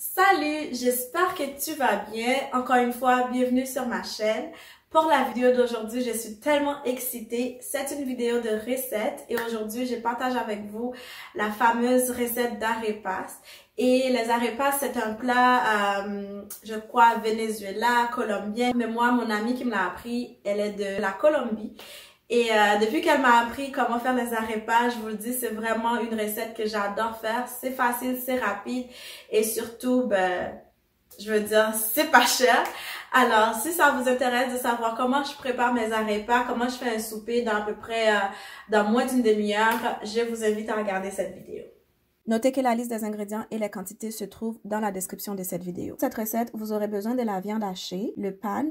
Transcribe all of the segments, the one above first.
Salut, j'espère que tu vas bien. Encore une fois, bienvenue sur ma chaîne. Pour la vidéo d'aujourd'hui, je suis tellement excitée. C'est une vidéo de recettes et aujourd'hui, je partage avec vous la fameuse recette d'arepas. Et les arepas, c'est un plat, je crois, Venezuela, colombien. Mais moi, mon amie qui me l'a appris, elle est de la Colombie. Et depuis qu'elle m'a appris comment faire les arepas, je vous le dis, c'est vraiment une recette que j'adore faire. C'est facile, c'est rapide et surtout, je veux dire, c'est pas cher. Alors, si ça vous intéresse de savoir comment je prépare mes arepas, comment je fais un souper dans à peu près, dans moins d'une demi-heure, je vous invite à regarder cette vidéo. Notez que la liste des ingrédients et les quantités se trouvent dans la description de cette vidéo. Pour cette recette, vous aurez besoin de la viande hachée, le pan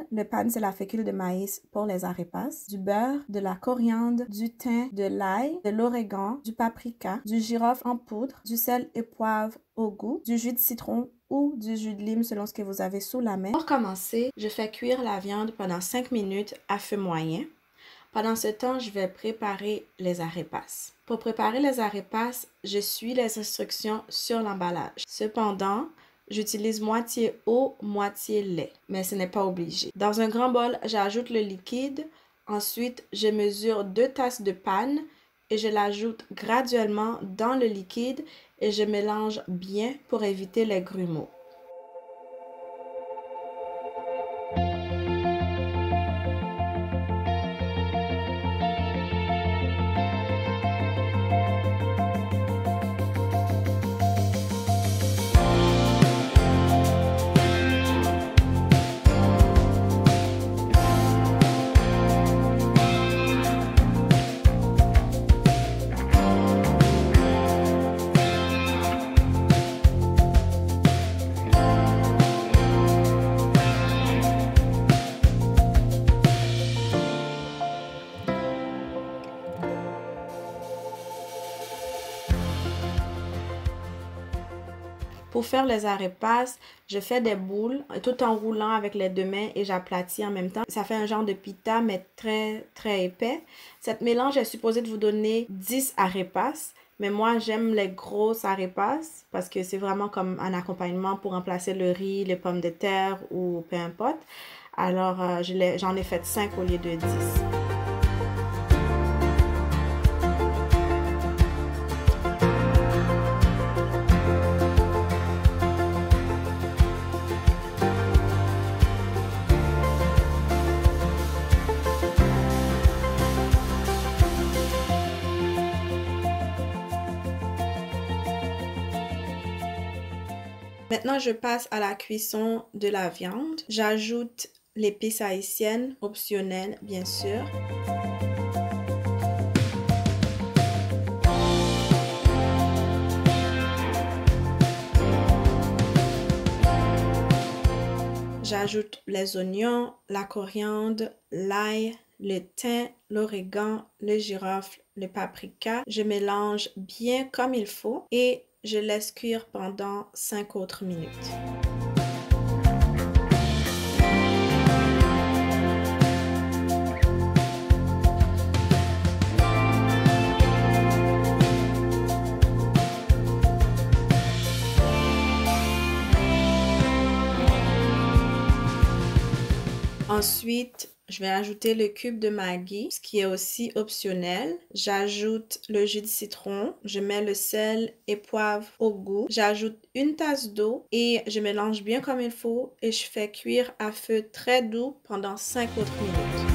c'est la fécule de maïs pour les arepas, du beurre, de la coriandre, du thym, de l'ail, de l'origan, du paprika, du girofle en poudre, du sel et poivre au goût, du jus de citron ou du jus de lime selon ce que vous avez sous la main. Pour commencer, je fais cuire la viande pendant 5 minutes à feu moyen. Pendant ce temps, je vais préparer les arepas. Pour préparer les arepas, je suis les instructions sur l'emballage. Cependant, j'utilise moitié eau, moitié lait, mais ce n'est pas obligé. Dans un grand bol, j'ajoute le liquide. Ensuite, je mesure 2 tasses de panne et je l'ajoute graduellement dans le liquide et je mélange bien pour éviter les grumeaux. Pour faire les arepas, je fais des boules tout en roulant avec les deux mains et j'aplatis en même temps. Ça fait un genre de pita mais très épais. Cette mélange est supposée de vous donner 10 arepas. Mais moi, j'aime les grosses arepas parce que c'est vraiment comme un accompagnement pour remplacer le riz, les pommes de terre ou peu importe. Alors, j'en ai fait 5 au lieu de 10. Maintenant, je passe à la cuisson de la viande. J'ajoute l'épice haïtienne, optionnelle bien sûr. J'ajoute les oignons, la coriandre, l'ail, le thym, l'origan, le girofle, le paprika. Je mélange bien comme il faut et je laisse cuire pendant 5 autres minutes. Ensuite, je vais ajouter le cube de Maggi, ce qui est aussi optionnel. J'ajoute le jus de citron, je mets le sel et poivre au goût. J'ajoute une tasse d'eau et je mélange bien comme il faut et je fais cuire à feu très doux pendant 5 autres minutes.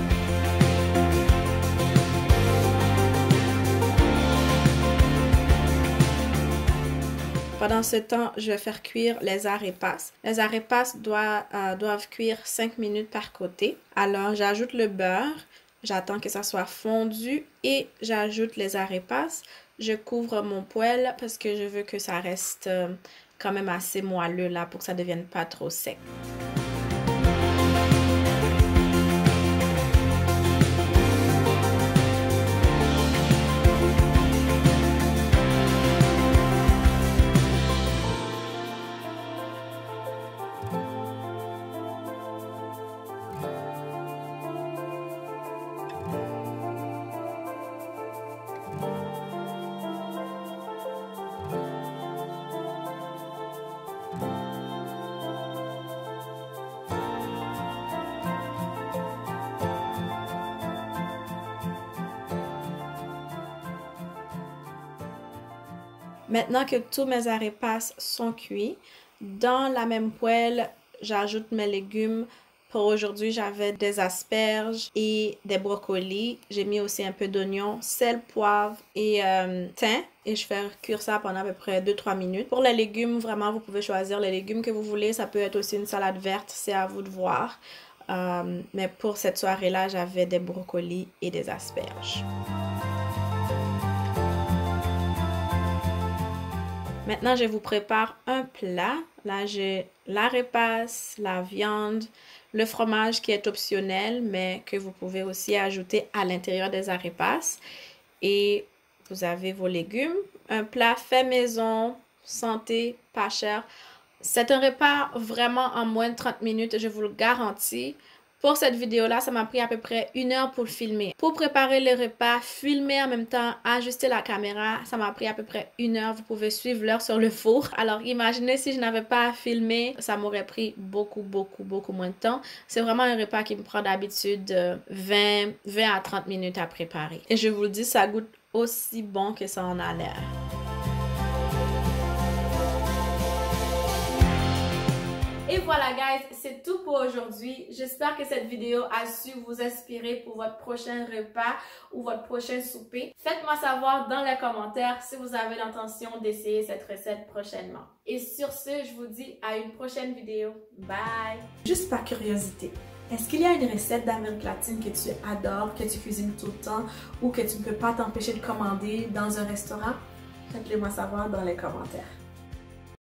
Pendant ce temps, je vais faire cuire les arepas. Les arepas doivent cuire 5 minutes par côté. Alors, j'ajoute le beurre. J'attends que ça soit fondu et j'ajoute les arepas. Je couvre mon poêle parce que je veux que ça reste quand même assez moelleux là pour que ça ne devienne pas trop sec. Maintenant que tous mes arepas sont cuits, dans la même poêle, j'ajoute mes légumes. Pour aujourd'hui, j'avais des asperges et des brocolis. J'ai mis aussi un peu d'oignon, sel, poivre et thym. Et je fais cuire ça pendant à peu près 2-3 minutes. Pour les légumes, vraiment, vous pouvez choisir les légumes que vous voulez. Ça peut être aussi une salade verte, c'est à vous de voir. Mais pour cette soirée-là, j'avais des brocolis et des asperges. Maintenant, je vous prépare un plat. Là, j'ai l'arepas, la viande, le fromage qui est optionnel, mais que vous pouvez aussi ajouter à l'intérieur des arepas. Et vous avez vos légumes. Un plat fait maison, santé, pas cher. C'est un repas vraiment en moins de 30 minutes, je vous le garantis. Pour cette vidéo-là, ça m'a pris à peu près 1 heure pour le filmer. Pour préparer le repas, filmer en même temps, ajuster la caméra, ça m'a pris à peu près 1 heure. Vous pouvez suivre l'heure sur le four. Alors imaginez si je n'avais pas filmé, ça m'aurait pris beaucoup moins de temps. C'est vraiment un repas qui me prend d'habitude 20 à 30 minutes à préparer. Et je vous le dis, ça goûte aussi bon que ça en a l'air. Et voilà guys, c'est tout pour aujourd'hui. J'espère que cette vidéo a su vous inspirer pour votre prochain repas ou votre prochain souper. Faites-moi savoir dans les commentaires si vous avez l'intention d'essayer cette recette prochainement. Et sur ce, je vous dis à une prochaine vidéo. Bye! Juste par curiosité, est-ce qu'il y a une recette d'Amérique latine que tu adores, que tu cuisines tout le temps ou que tu ne peux pas t'empêcher de commander dans un restaurant? Faites-le moi savoir dans les commentaires.